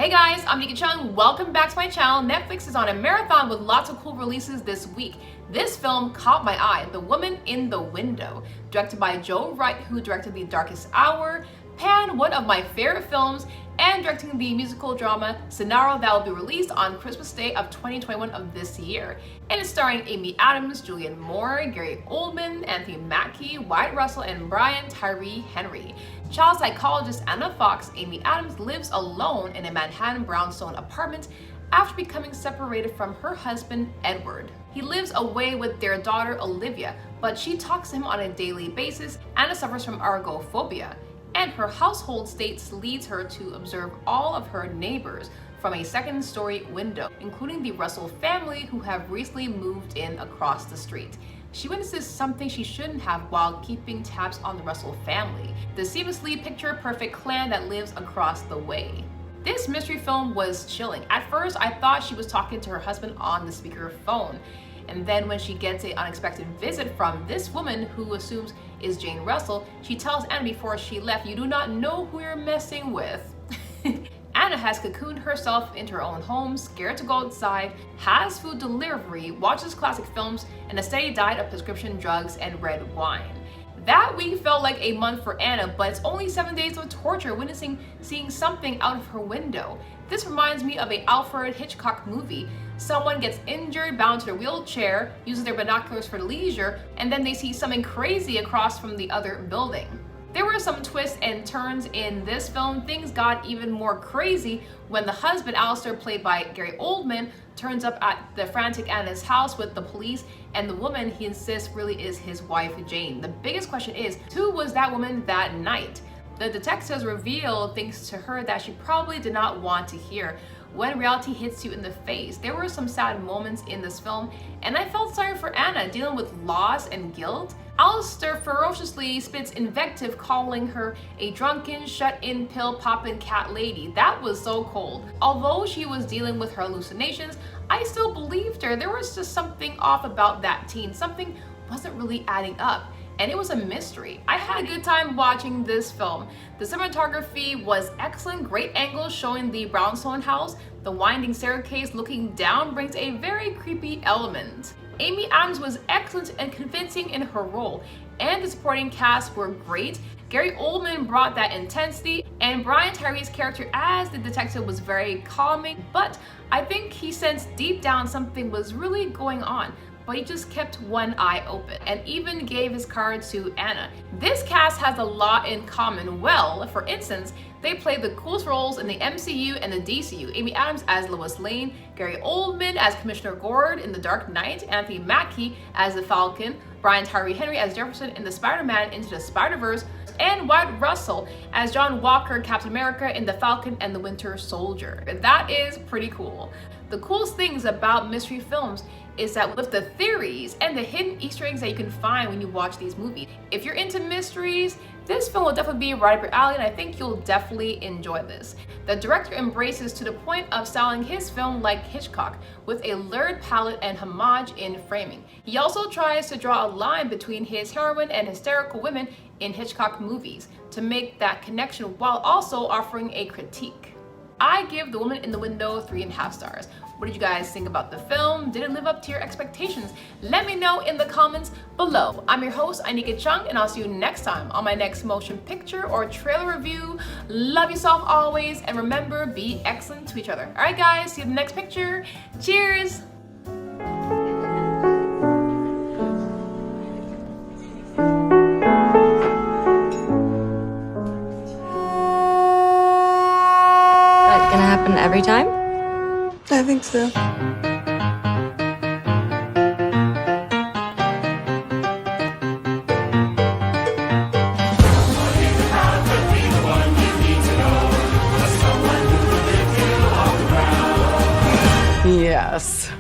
Hey guys, I'm Nika Chung. Welcome back to my channel. Netflix is on a marathon with lots of cool releases this week. This film caught my eye, The Woman in the Window, directed by Joe Wright, who directed The Darkest Hour, Pan, one of my favorite films, and directing the musical drama Scenario that will be released on Christmas Day of 2021 of this year. And it's starring Amy Adams, Julianne Moore, Gary Oldman, Mackie, Wyatt Russell, and Tyree. Child psychologist Anna Fox, Amy Adams lives alone in a Manhattan brownstone apartment after becoming separated from her husband, Edward. He lives away with their daughter, Olivia, but she talks to him on a daily basis. Anna suffers from agoraphobia, and her household status leads her to observe all of her neighbors from a second-story window, including the Russell family who have recently moved in across the street. She witnesses something she shouldn't have while keeping tabs on the Russell family, the seamlessly picture-perfect clan that lives across the way. This mystery film was chilling. At first, I thought she was talking to her husband on the speakerphone. And then when she gets an unexpected visit from this woman who assumes is Jane Russell, she tells Anna before she left, "You do not know who you're messing with." Anna has cocooned herself into her own home, scared to go outside, has food delivery, watches classic films, and a steady diet of prescription drugs and red wine. That week felt like a month for Anna, but it's only 7 days of torture seeing something out of her window. This reminds me of a Alfred Hitchcock movie. Someone gets injured, bound to their wheelchair, uses their binoculars for leisure, and then they see something crazy across from the other building. There were some twists and turns in this film. Things got even more crazy when the husband, Alistair, played by Gary Oldman, turns up at the frantic Anna's house with the police, and the woman he insists really is his wife, Jane. The biggest question is, who was that woman that night? The detectives reveal things to her that she probably did not want to hear. When reality hits you in the face, there were some sad moments in this film, and I felt sorry for Anna dealing with loss and guilt. Alistair ferociously spits invective, calling her a drunken, shut-in, pill-popping cat lady. That was so cold. Although she was dealing with her hallucinations, I still believed her. There was just something off about that teen. Something wasn't really adding up, and it was a mystery. I had a good time watching this film. The cinematography was excellent, great angles showing the brownstone house. The winding staircase looking down brings a very creepy element. Amy Adams was excellent and convincing in her role, and the supporting cast were great. Gary Oldman brought that intensity, and Tyree's character as the detective was very calming, but I think he sensed deep down something was really going on, but he just kept one eye open and even gave his card to Anna. This cast has a lot in common. Well, for instance, they played the coolest roles in the MCU and the DCU. Amy Adams as Lois Lane, Gary Oldman as Commissioner Gord in The Dark Knight, Mackie as the Falcon, Tyree as Jefferson in the Spider-Man Into the Spider-Verse, and Wyatt Russell as John Walker, Captain America in The Falcon and the Winter Soldier. That is pretty cool. The coolest things about mystery films is that with the theories and the hidden Easter eggs that you can find when you watch these movies. If you're into mysteries, this film will definitely be right up your alley, and I think you'll definitely enjoy this. The director embraces to the point of styling his film like Hitchcock, with a lurid palette and homage in framing. He also tries to draw a line between his heroine and hysterical women in Hitchcock movies to make that connection while also offering a critique. I give The Woman in the Window 3.5 stars. What did you guys think about the film? Did it live up to your expectations? Let me know in the comments below. I'm your host, Nika Chung, and I'll see you next time on my next motion picture or trailer review. Love yourself always, and remember, be excellent to each other. All right, guys, see you in the next picture. Cheers! That gonna happen every time? I think so. Yes.